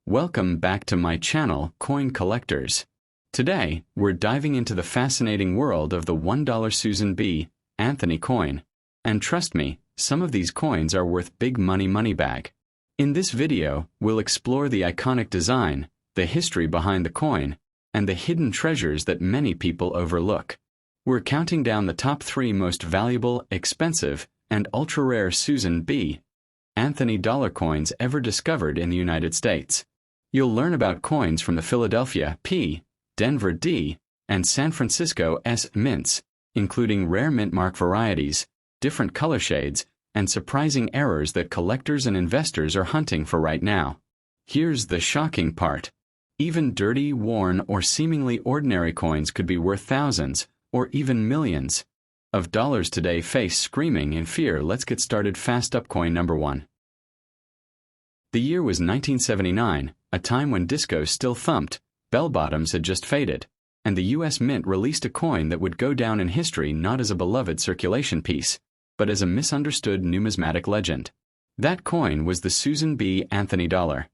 Welcome back to my channel, Coin Collectors. Today, we're diving into the fascinating world of the $1 Susan B. Anthony coin. And trust me, some of these coins are worth big money bag. In this video, we'll explore the iconic design, the history behind the coin, and the hidden treasures that many people overlook. We're counting down the top 3 most valuable, expensive, and ultra-rare Susan B. Anthony dollar coins ever discovered in the United States. You'll learn about coins from the Philadelphia P, Denver D, and San Francisco S mints, including rare mint mark varieties, different color shades, and surprising errors that collectors and investors are hunting for right now. Here's the shocking part. Even dirty, worn, or seemingly ordinary coins could be worth thousands, or even millions of dollars today. Face screaming in fear. Let's get started fast. Up coin number 1. The year was 1979, a time when disco still thumped, bell-bottoms had just faded, and the U.S. Mint released a coin that would go down in history not as a beloved circulation piece, but as a misunderstood numismatic legend. That coin was the Susan B. Anthony dollar.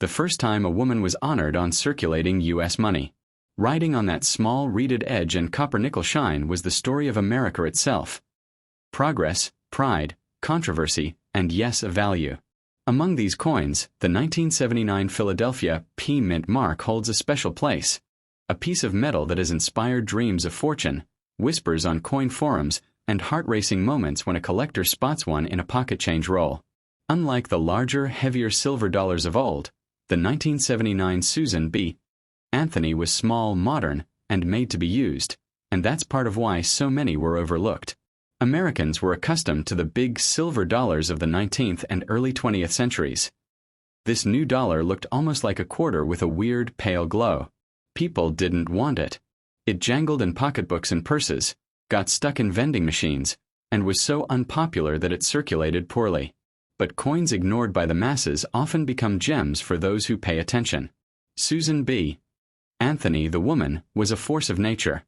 The first time a woman was honored on circulating U.S. money. Riding on that small reeded edge and copper-nickel shine was the story of America itself. Progress, pride, controversy, and yes, a value. Among these coins, the 1979 Philadelphia P mint mark holds a special place. A piece of metal that has inspired dreams of fortune, whispers on coin forums, and heart-racing moments when a collector spots one in a pocket change roll. Unlike the larger, heavier silver dollars of old, the 1979 Susan B. Anthony was small, modern, and made to be used, and that's part of why so many were overlooked. Americans were accustomed to the big silver dollars of the 19th and early 20th centuries. This new dollar looked almost like a quarter with a weird, pale glow. People didn't want it. It jangled in pocketbooks and purses, got stuck in vending machines, and was so unpopular that it circulated poorly. But coins ignored by the masses often become gems for those who pay attention. Susan B. Anthony, the woman, was a force of nature.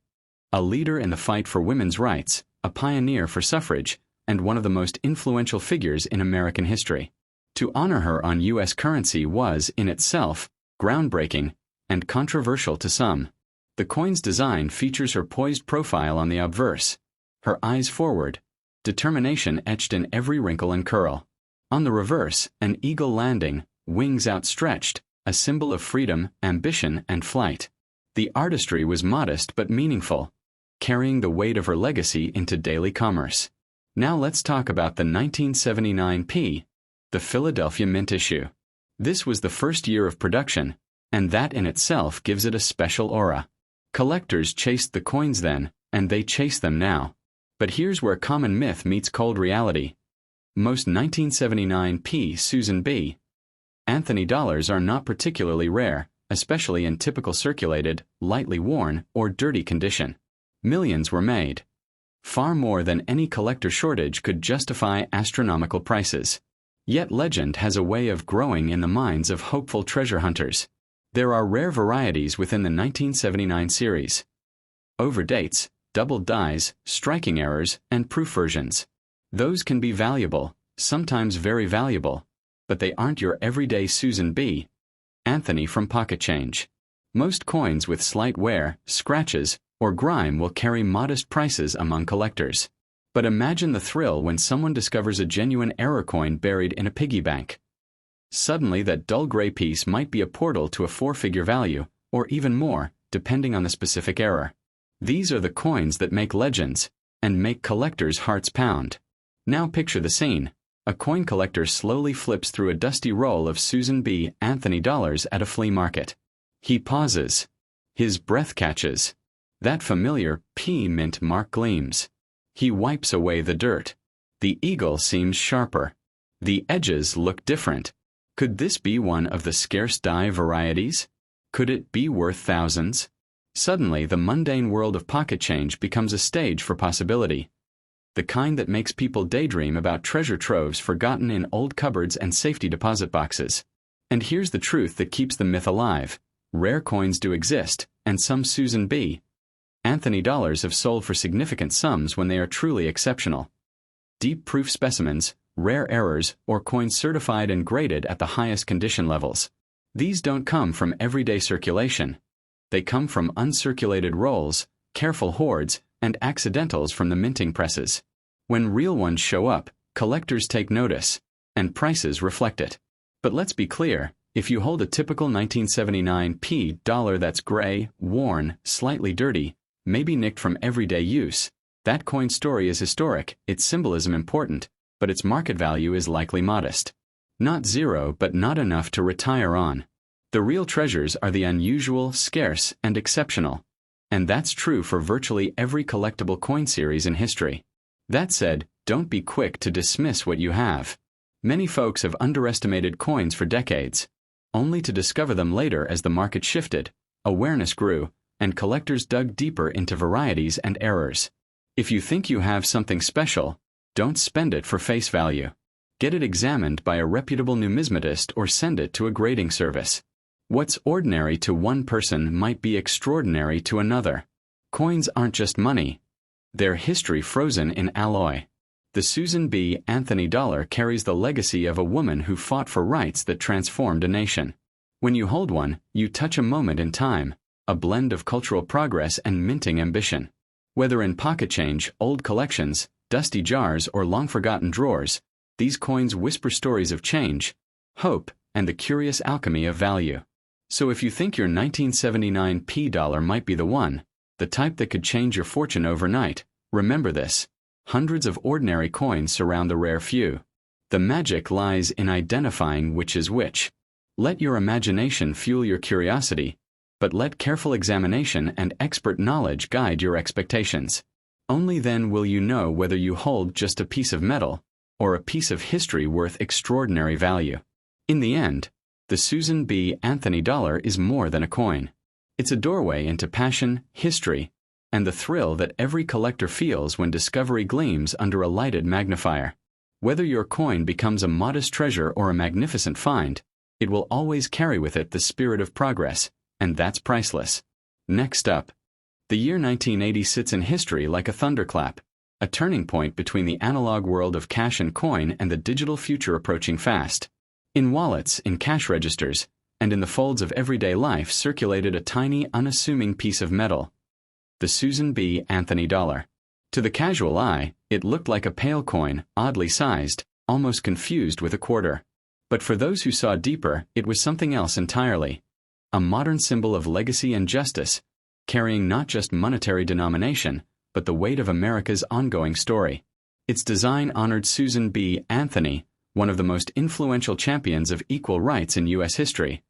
A leader in the fight for women's rights, a pioneer for suffrage, and one of the most influential figures in American history. To honor her on U.S. currency was, in itself, groundbreaking and controversial to some. The coin's design features her poised profile on the obverse, her eyes forward, determination etched in every wrinkle and curl. On the reverse, an eagle landing, wings outstretched, a symbol of freedom, ambition, and flight. The artistry was modest but meaningful, carrying the weight of her legacy into daily commerce. Now let's talk about the 1979 P, the Philadelphia Mint issue. This was the first year of production, and that in itself gives it a special aura. Collectors chased the coins then, and they chase them now. But here's where common myth meets cold reality. Most 1979 P Susan B. Anthony dollars are not particularly rare, especially in typical circulated, lightly worn, or dirty condition. Millions were made. Far more than any collector shortage could justify astronomical prices. Yet legend has a way of growing in the minds of hopeful treasure hunters. There are rare varieties within the 1979 series. Overdates, doubled dies, striking errors, and proof versions. Those can be valuable, sometimes very valuable, but they aren't your everyday Susan B. Anthony from pocket change. Most coins with slight wear, scratches, or grime will carry modest prices among collectors. But imagine the thrill when someone discovers a genuine error coin buried in a piggy bank. Suddenly that dull gray piece might be a portal to a 4-figure value, or even more, depending on the specific error. These are the coins that make legends, and make collectors' hearts pound. Now picture the scene. A coin collector slowly flips through a dusty roll of Susan B. Anthony dollars at a flea market. He pauses. His breath catches. That familiar P mint mark gleams. He wipes away the dirt. The eagle seems sharper. The edges look different. Could this be one of the scarce die varieties? Could it be worth thousands? Suddenly, the mundane world of pocket change becomes a stage for possibility. The kind that makes people daydream about treasure troves forgotten in old cupboards and safety deposit boxes. And here's the truth that keeps the myth alive. Rare coins do exist, and some Susan B. Anthony dollars have sold for significant sums when they are truly exceptional. Deep proof specimens, rare errors, or coins certified and graded at the highest condition levels. These don't come from everyday circulation. They come from uncirculated rolls, careful hoards, and accidentals from the minting presses. When real ones show up, collectors take notice, and prices reflect it. But let's be clear, if you hold a typical 1979 P dollar that's gray, worn, slightly dirty, maybe nicked from everyday use, that coin's story is historic, its symbolism important, but its market value is likely modest. Not zero, but not enough to retire on. The real treasures are the unusual, scarce, and exceptional. And that's true for virtually every collectible coin series in history. That said, don't be quick to dismiss what you have. Many folks have underestimated coins for decades, only to discover them later as the market shifted, awareness grew, and collectors dug deeper into varieties and errors. If you think you have something special, don't spend it for face value. Get it examined by a reputable numismatist or send it to a grading service. What's ordinary to one person might be extraordinary to another. Coins aren't just money. They're history frozen in alloy. The Susan B. Anthony dollar carries the legacy of a woman who fought for rights that transformed a nation. When you hold one, you touch a moment in time, a blend of cultural progress and minting ambition. Whether in pocket change, old collections, dusty jars, or long-forgotten drawers, these coins whisper stories of change, hope, and the curious alchemy of value. So if you think your 1979 P dollar might be the one, the type that could change your fortune overnight, remember this: hundreds of ordinary coins surround the rare few. The magic lies in identifying which is which. Let your imagination fuel your curiosity, but let careful examination and expert knowledge guide your expectations. Only then will you know whether you hold just a piece of metal or a piece of history worth extraordinary value. In the end, the Susan B. Anthony dollar is more than a coin. It's a doorway into passion, history, and the thrill that every collector feels when discovery gleams under a lighted magnifier. Whether your coin becomes a modest treasure or a magnificent find, it will always carry with it the spirit of progress, and that's priceless. Next up, the year 1980 sits in history like a thunderclap, a turning point between the analog world of cash and coin and the digital future approaching fast. In wallets, in cash registers, and in the folds of everyday life circulated a tiny, unassuming piece of metal, the Susan B. Anthony dollar. To the casual eye, it looked like a pale coin, oddly sized, almost confused with a quarter. But for those who saw deeper, it was something else entirely. A modern symbol of legacy and justice, carrying not just monetary denomination, but the weight of America's ongoing story. Its design honored Susan B. Anthony, one of the most influential champions of equal rights in U.S. history.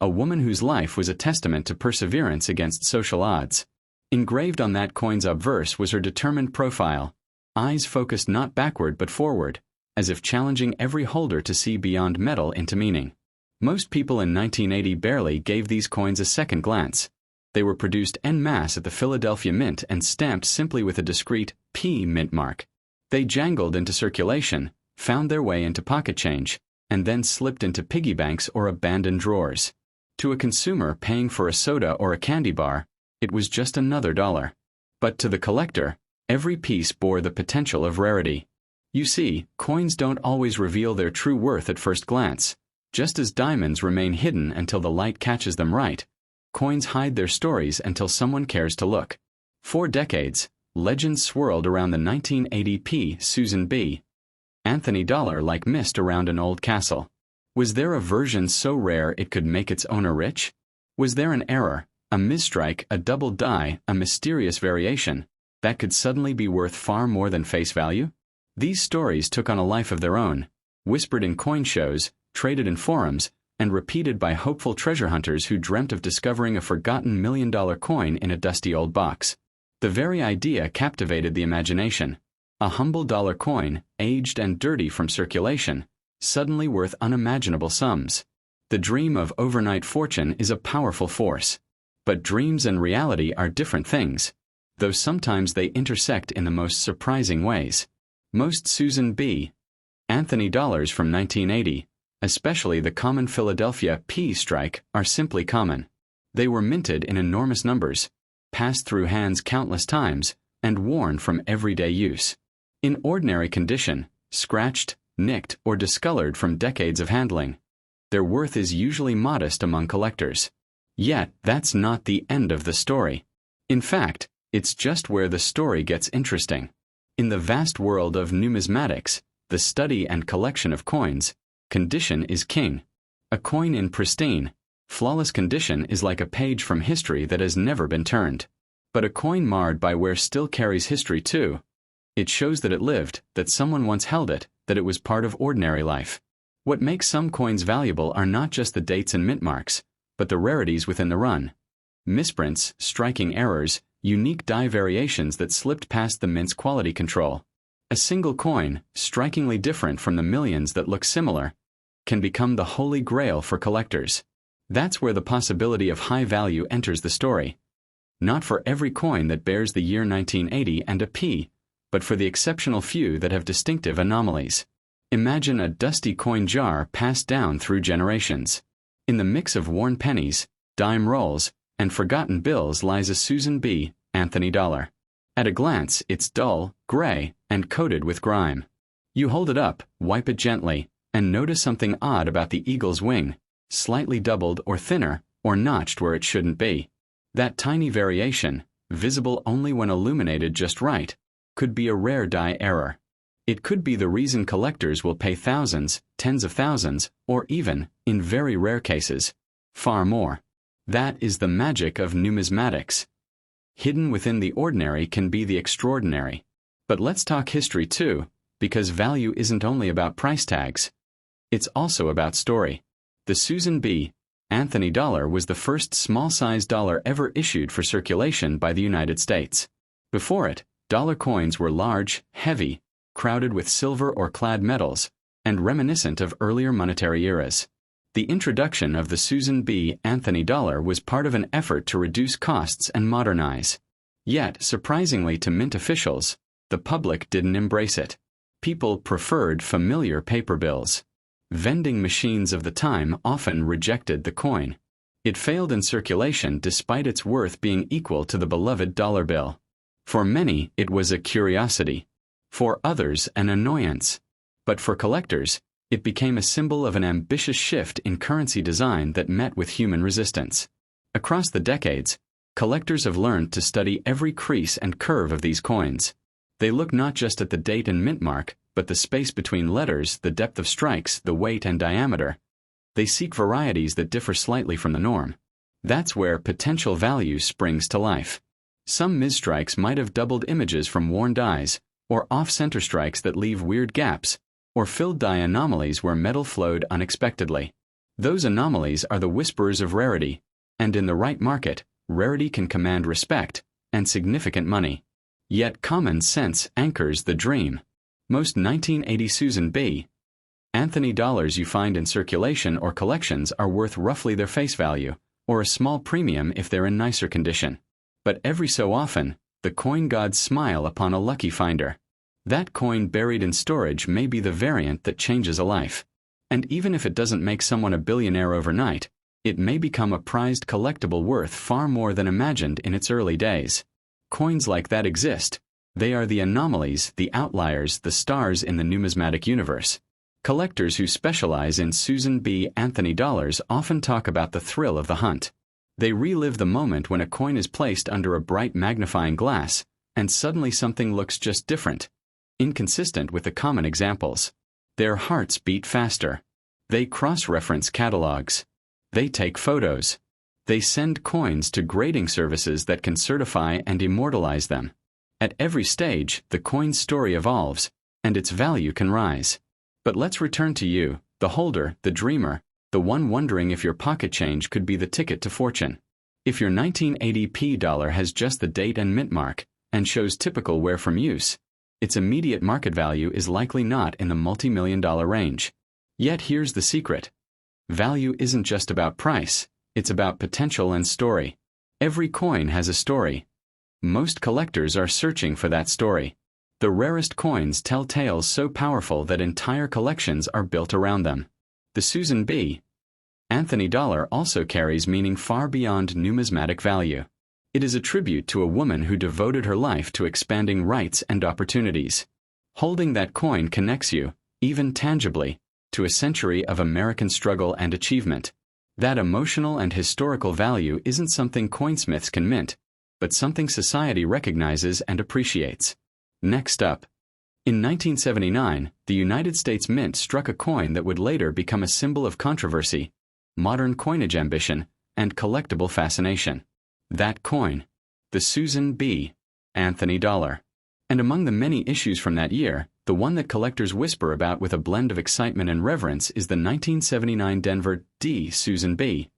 A woman whose life was a testament to perseverance against social odds. Engraved on that coin's obverse was her determined profile, eyes focused not backward but forward, as if challenging every holder to see beyond metal into meaning. Most people in 1980 barely gave these coins a second glance. They were produced en masse at the Philadelphia Mint and stamped simply with a discreet P mint mark. They jangled into circulation, found their way into pocket change, and then slipped into piggy banks or abandoned drawers. To a consumer paying for a soda or a candy bar, it was just another dollar. But to the collector, every piece bore the potential of rarity. You see, coins don't always reveal their true worth at first glance. Just as diamonds remain hidden until the light catches them right, coins hide their stories until someone cares to look. For decades, legends swirled around the 1980 P Susan B. Anthony dollar like mist around an old castle. Was there a version so rare it could make its owner rich? Was there an error, a misstrike, a double die, a mysterious variation, that could suddenly be worth far more than face value? These stories took on a life of their own, whispered in coin shows, traded in forums, and repeated by hopeful treasure hunters who dreamt of discovering a forgotten million-dollar coin in a dusty old box. The very idea captivated the imagination. A humble dollar coin, aged and dirty from circulation, suddenly worth unimaginable sums. The dream of overnight fortune is a powerful force. But dreams and reality are different things, though sometimes they intersect in the most surprising ways. Most Susan B. Anthony dollars from 1980, especially the common Philadelphia P strike, are simply common. They were minted in enormous numbers, passed through hands countless times, and worn from everyday use. In ordinary condition, scratched, nicked, or discolored from decades of handling. Their worth is usually modest among collectors. Yet, that's not the end of the story. In fact, it's just where the story gets interesting. In the vast world of numismatics, the study and collection of coins, condition is king. A coin in pristine, flawless condition is like a page from history that has never been turned. But a coin marred by wear still carries history too. It shows that it lived, that someone once held it, that it was part of ordinary life. What makes some coins valuable are not just the dates and mint marks, but the rarities within the run. Misprints, striking errors, unique die variations that slipped past the mint's quality control. A single coin, strikingly different from the millions that look similar, can become the holy grail for collectors. That's where the possibility of high value enters the story. Not for every coin that bears the year 1980 and a P, but for the exceptional few that have distinctive anomalies. Imagine a dusty coin jar passed down through generations. In the mix of worn pennies, dime rolls, and forgotten bills lies a Susan B. Anthony dollar. At a glance, it's dull, gray, and coated with grime. You hold it up, wipe it gently, and notice something odd about the eagle's wing, slightly doubled or thinner, or notched where it shouldn't be. That tiny variation, visible only when illuminated just right, could be a rare die error. It could be the reason collectors will pay thousands, tens of thousands, or even, in very rare cases, far more. That is the magic of numismatics. Hidden within the ordinary can be the extraordinary. But let's talk history too, because value isn't only about price tags. It's also about story. The Susan B. Anthony dollar was the first small-sized dollar ever issued for circulation by the United States. Before it, dollar coins were large, heavy, crowded with silver or clad metals, and reminiscent of earlier monetary eras. The introduction of the Susan B. Anthony dollar was part of an effort to reduce costs and modernize. Yet, surprisingly to mint officials, the public didn't embrace it. People preferred familiar paper bills. Vending machines of the time often rejected the coin. It failed in circulation despite its worth being equal to the beloved dollar bill. For many, it was a curiosity. For others, an annoyance. But for collectors, it became a symbol of an ambitious shift in currency design that met with human resistance. Across the decades, collectors have learned to study every crease and curve of these coins. They look not just at the date and mint mark, but the space between letters, the depth of strikes, the weight and diameter. They seek varieties that differ slightly from the norm. That's where potential value springs to life. Some misstrikes might have doubled images from worn dies, or off-center strikes that leave weird gaps, or filled die anomalies where metal flowed unexpectedly. Those anomalies are the whisperers of rarity, and in the right market, rarity can command respect and significant money. Yet common sense anchors the dream. Most 1980 Susan B. Anthony dollars you find in circulation or collections are worth roughly their face value, or a small premium if they're in nicer condition. But every so often, the coin gods smile upon a lucky finder. That coin buried in storage may be the variant that changes a life. And even if it doesn't make someone a billionaire overnight, it may become a prized collectible worth far more than imagined in its early days. Coins like that exist. They are the anomalies, the outliers, the stars in the numismatic universe. Collectors who specialize in Susan B. Anthony dollars often talk about the thrill of the hunt. They relive the moment when a coin is placed under a bright magnifying glass, and suddenly something looks just different, inconsistent with the common examples. Their hearts beat faster. They cross-reference catalogs. They take photos. They send coins to grading services that can certify and immortalize them. At every stage, the coin's story evolves, and its value can rise. But let's return to you, the holder, the dreamer, the one wondering if your pocket change could be the ticket to fortune. If your 1980 dollar has just the date and mint mark, and shows typical wear from use, its immediate market value is likely not in the multi-million-dollar range. Yet here's the secret. Value isn't just about price, it's about potential and story. Every coin has a story. Most collectors are searching for that story. The rarest coins tell tales so powerful that entire collections are built around them. The Susan B. Anthony dollar also carries meaning far beyond numismatic value. It is a tribute to a woman who devoted her life to expanding rights and opportunities. Holding that coin connects you, even tangibly, to a century of American struggle and achievement. That emotional and historical value isn't something coinsmiths can mint, but something society recognizes and appreciates. Next up. In 1979, the United States Mint struck a coin that would later become a symbol of controversy, modern coinage ambition, and collectible fascination. That coin, the Susan B. Anthony dollar. And among the many issues from that year, the one that collectors whisper about with a blend of excitement and reverence is the 1979 Denver D. Susan B.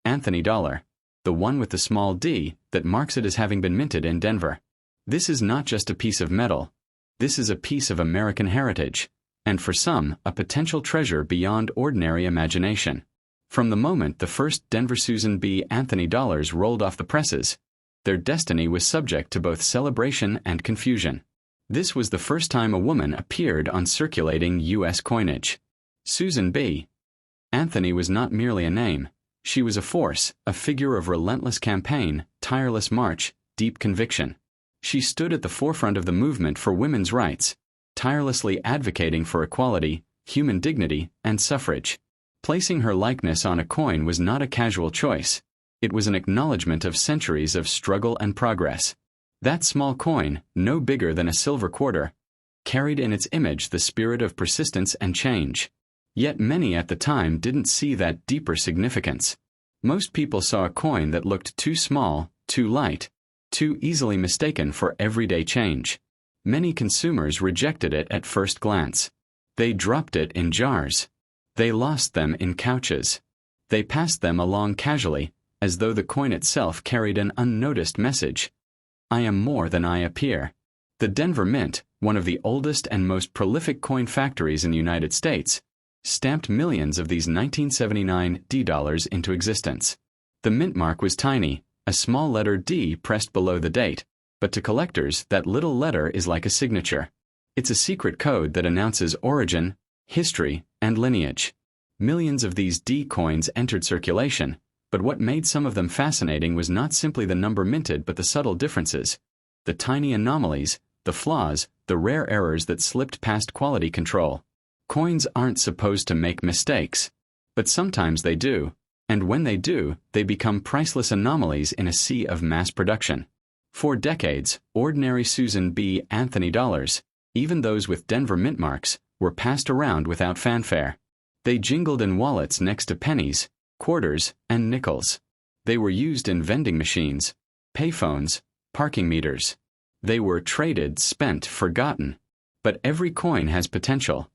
Anthony dollar, the one with the small d that marks it as having been minted in Denver. This is not just a piece of metal. This is a piece of American heritage, and for some, a potential treasure beyond ordinary imagination. From the moment the first Denver Susan B. Anthony dollars rolled off the presses, their destiny was subject to both celebration and confusion. This was the first time a woman appeared on circulating U.S. coinage. Susan B. Anthony was not merely a name. She was a force, a figure of relentless campaign, tireless march, deep conviction. She stood at the forefront of the movement for women's rights, tirelessly advocating for equality, human dignity, and suffrage. Placing her likeness on a coin was not a casual choice. It was an acknowledgement of centuries of struggle and progress. That small coin, no bigger than a silver quarter, carried in its image the spirit of persistence and change. Yet many at the time didn't see that deeper significance. Most people saw a coin that looked too small, too light, too easily mistaken for everyday change. Many consumers rejected it at first glance. They dropped it in jars. They lost them in couches. They passed them along casually, as though the coin itself carried an unnoticed message. I am more than I appear. The Denver Mint, one of the oldest and most prolific coin factories in the United States, stamped millions of these 1979 D dollars into existence. The mint mark was tiny, a small letter D pressed below the date, but to collectors that little letter is like a signature. It's a secret code that announces origin, history, and lineage. Millions of these D coins entered circulation, but what made some of them fascinating was not simply the number minted but the subtle differences, the tiny anomalies, the flaws, the rare errors that slipped past quality control. Coins aren't supposed to make mistakes, but sometimes they do, and when they do, they become priceless anomalies in a sea of mass production. For decades, ordinary Susan B. Anthony dollars, even those with Denver mint marks, were passed around without fanfare. They jingled in wallets next to pennies, quarters, and nickels. They were used in vending machines, payphones, parking meters. They were traded, spent, forgotten. But every coin has potential.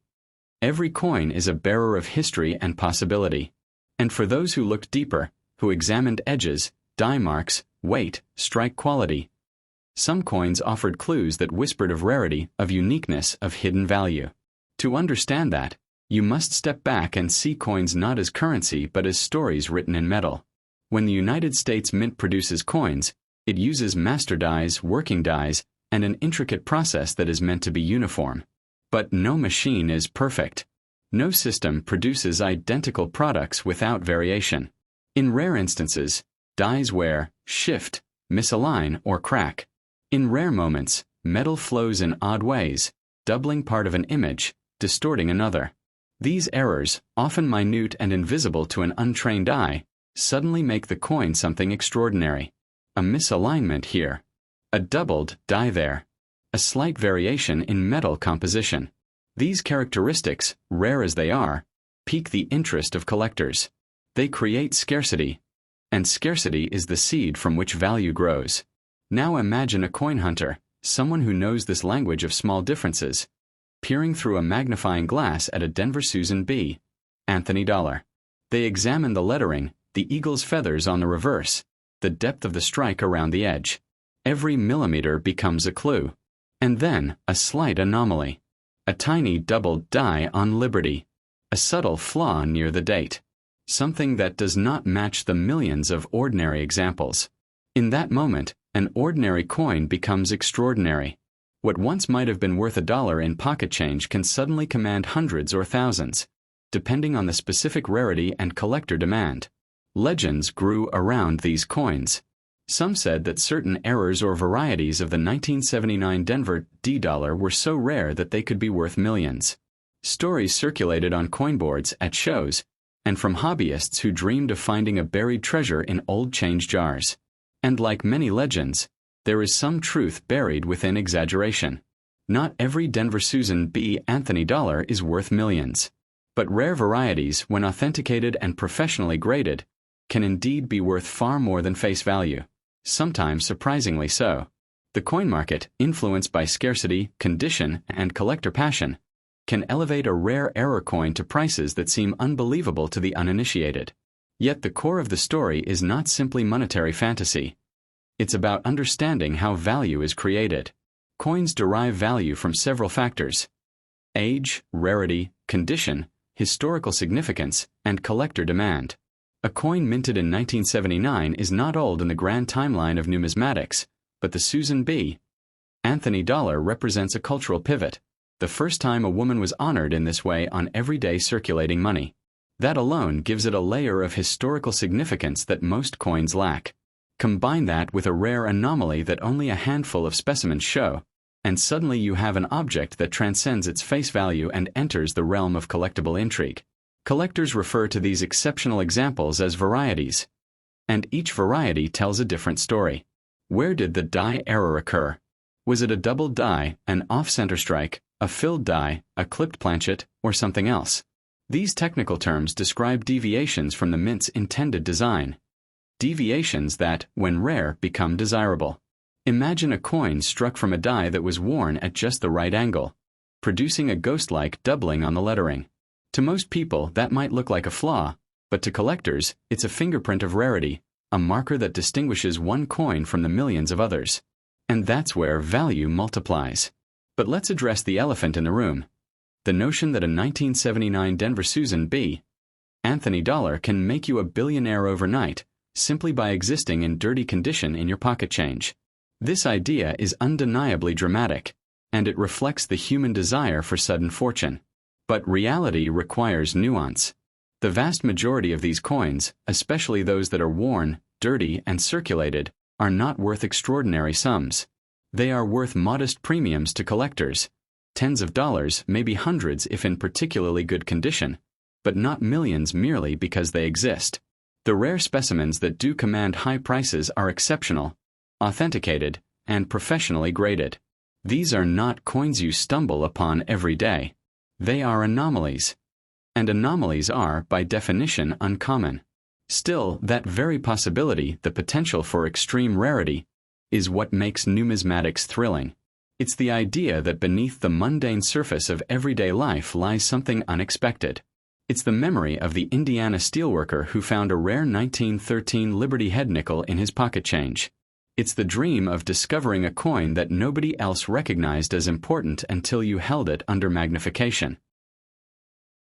Every coin is a bearer of history and possibility. And for those who looked deeper, who examined edges, die marks, weight, strike quality, some coins offered clues that whispered of rarity, of uniqueness, of hidden value. To understand that, you must step back and see coins not as currency but as stories written in metal. When the United States Mint produces coins, it uses master dies, working dies, and an intricate process that is meant to be uniform. But no machine is perfect. No system produces identical products without variation. In rare instances, dies wear, shift, misalign, or crack. In rare moments, metal flows in odd ways, doubling part of an image, distorting another. These errors, often minute and invisible to an untrained eye, suddenly make the coin something extraordinary. A misalignment here. A doubled die there. A slight variation in metal composition. These characteristics, rare as they are, pique the interest of collectors. They create scarcity, and scarcity is the seed from which value grows. Now imagine a coin hunter, someone who knows this language of small differences, peering through a magnifying glass at a Denver Susan B. Anthony dollar. They examine the lettering, the eagle's feathers on the reverse, the depth of the strike around the edge. Every millimeter becomes a clue. And then, a slight anomaly. A tiny doubled die on Liberty. A subtle flaw near the date. Something that does not match the millions of ordinary examples. In that moment, an ordinary coin becomes extraordinary. What once might have been worth $1 in pocket change can suddenly command hundreds or thousands, depending on the specific rarity and collector demand. Legends grew around these coins. Some said that certain errors or varieties of the 1979 Denver D dollar were so rare that they could be worth millions. Stories circulated on coin boards at shows, and from hobbyists who dreamed of finding a buried treasure in old change jars. And like many legends, there is some truth buried within exaggeration. Not every Denver Susan B. Anthony dollar is worth millions. But rare varieties, when authenticated and professionally graded, can indeed be worth far more than face value, sometimes surprisingly so. The coin market, influenced by scarcity, condition, and collector passion, can elevate a rare error coin to prices that seem unbelievable to the uninitiated. Yet the core of the story is not simply monetary fantasy. It's about understanding how value is created. Coins derive value from several factors: age, rarity, condition, historical significance, and collector demand. A coin minted in 1979 is not old in the grand timeline of numismatics, but the Susan B. Anthony dollar represents a cultural pivot, the first time a woman was honored in this way on everyday circulating money. That alone gives it a layer of historical significance that most coins lack. Combine that with a rare anomaly that only a handful of specimens show, and suddenly you have an object that transcends its face value and enters the realm of collectible intrigue. Collectors refer to these exceptional examples as varieties, and each variety tells a different story. Where did the die error occur? Was it a double die, an off-center strike, a filled die, a clipped planchet, or something else? These technical terms describe deviations from the mint's intended design. Deviations that, when rare, become desirable. Imagine a coin struck from a die that was worn at just the right angle, producing a ghost-like doubling on the lettering. To most people, that might look like a flaw, but to collectors, it's a fingerprint of rarity, a marker that distinguishes one coin from the millions of others. And that's where value multiplies. But let's address the elephant in the room: the notion that a 1979 Denver Susan B. Anthony dollar can make you a billionaire overnight, simply by existing in dirty condition in your pocket change. This idea is undeniably dramatic, and it reflects the human desire for sudden fortune. But reality requires nuance. The vast majority of these coins, especially those that are worn, dirty, and circulated, are not worth extraordinary sums. They are worth modest premiums to collectors. Tens of dollars, maybe hundreds if in particularly good condition, but not millions merely because they exist. The rare specimens that do command high prices are exceptional, authenticated, and professionally graded. These are not coins you stumble upon every day. They are anomalies. And anomalies are, by definition, uncommon. Still, that very possibility, the potential for extreme rarity, is what makes numismatics thrilling. It's the idea that beneath the mundane surface of everyday life lies something unexpected. It's the memory of the Indiana steelworker who found a rare 1913 Liberty head nickel in his pocket change. It's the dream of discovering a coin that nobody else recognized as important until you held it under magnification.